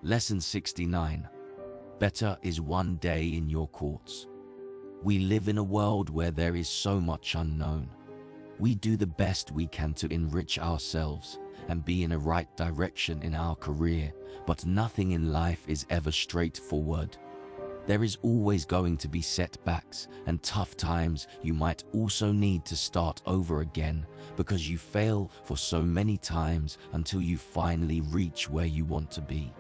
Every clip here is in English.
Lesson 69. Better is one day in your courts. We live in a world where there is so much unknown. We do the best we can to enrich ourselves and be in a right direction in our career, but nothing in life is ever straightforward. There is always going to be setbacks and tough times. You might also need to start over again because you fail for so many times until you finally reach where you want to be.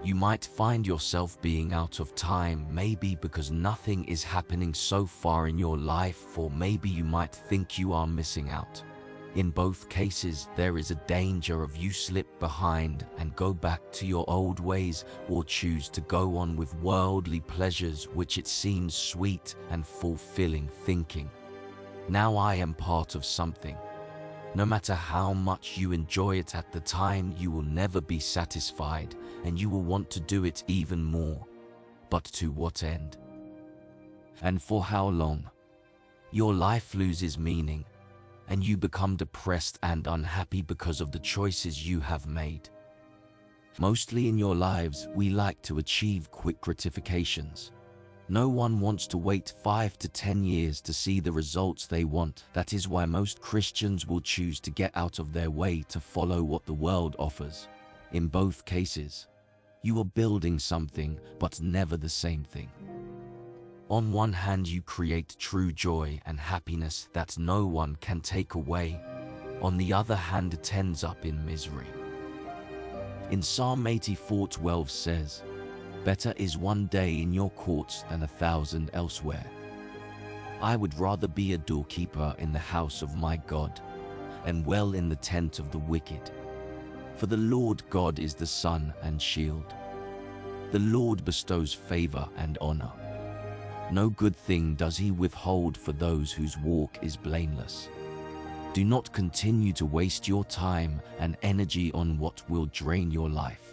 You might find yourself being out of time, maybe because nothing is happening so far in your life, or maybe you might think you are missing out. In both cases, there is a danger of you slip behind and go back to your old ways, or choose to go on with worldly pleasures which it seems sweet and fulfilling, thinking, now I am part of something. No matter how much you enjoy it at the time, you will never be satisfied and you will want to do it even more. But to what end? And for how long? Your life loses meaning and you become depressed and unhappy because of the choices you have made. Mostly in your lives, we like to achieve quick gratifications. No one wants to wait 5 to 10 years to see the results they want. That is why most Christians will choose to get out of their way to follow what the world offers. In both cases, you are building something, but never the same thing. On one hand, you create true joy and happiness that no one can take away. On the other hand, it ends up in misery. In Psalm 84:12 says, better is one day in your courts than 1,000 elsewhere. I would rather be a doorkeeper in the house of my God and dwell in the tent of the wicked. For the Lord God is the sun and shield. The Lord bestows favor and honor. No good thing does he withhold for those whose walk is blameless. Do not continue to waste your time and energy on what will drain your life.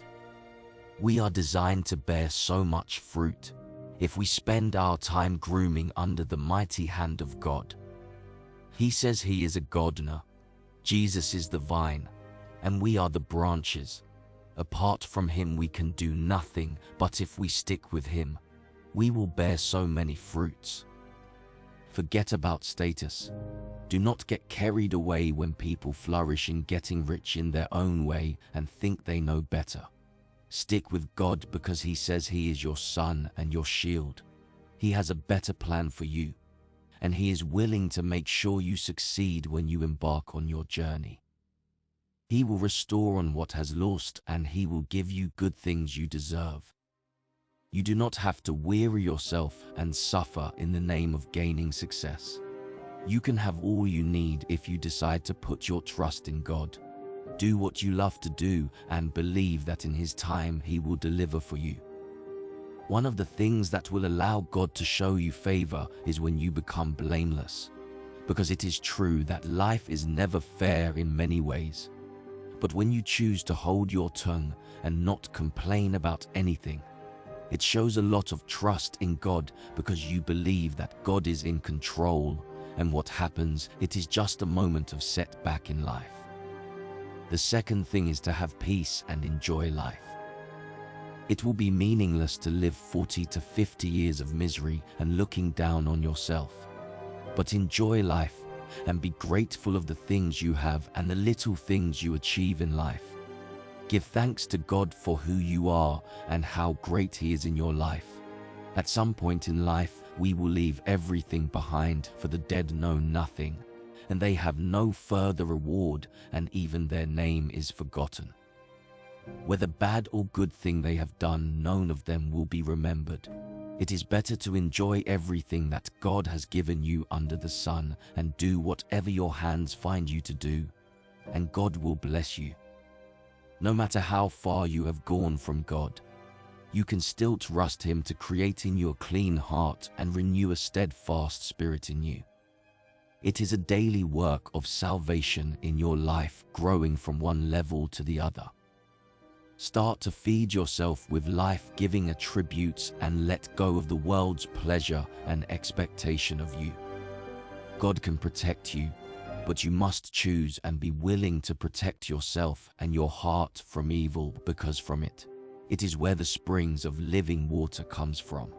We are designed to bear so much fruit if we spend our time grooming under the mighty hand of God. He says he is a gardener. Jesus is the vine, and we are the branches. Apart from him we can do nothing, but if we stick with him, we will bear so many fruits. Forget about status. Do not get carried away when people flourish in getting rich in their own way and think they know better. Stick with God because he says he is your sun and your shield. He has a better plan for you, and he is willing to make sure you succeed when you embark on your journey. He will restore on what has lost, and he will give you good things you deserve. You do not have to weary yourself and suffer in the name of gaining success. You can have all you need if you decide to put your trust in God. Do what you love to do and believe that in his time he will deliver for you. One of the things that will allow God to show you favor is when you become blameless, because it is true that life is never fair in many ways. But when you choose to hold your tongue and not complain about anything, it shows a lot of trust in God, because you believe that God is in control, and what happens, it is just a moment of setback in life. The second thing is to have peace and enjoy life. It will be meaningless to live 40 to 50 years of misery and looking down on yourself. But enjoy life and be grateful of the things you have and the little things you achieve in life. Give thanks to God for who you are and how great he is in your life. At some point in life, we will leave everything behind, for the dead know nothing, and they have no further reward, and even their name is forgotten. Whether bad or good thing they have done, none of them will be remembered. It is better to enjoy everything that God has given you under the sun and do whatever your hands find you to do, and God will bless you. No matter how far you have gone from God, you can still trust him to create in you a clean heart and renew a steadfast spirit in you. It is a daily work of salvation in your life, growing from one level to the other. Start to feed yourself with life-giving attributes and let go of the world's pleasure and expectation of you. God can protect you, but you must choose and be willing to protect yourself and your heart from evil, because from it, It is where the springs of living water comes from.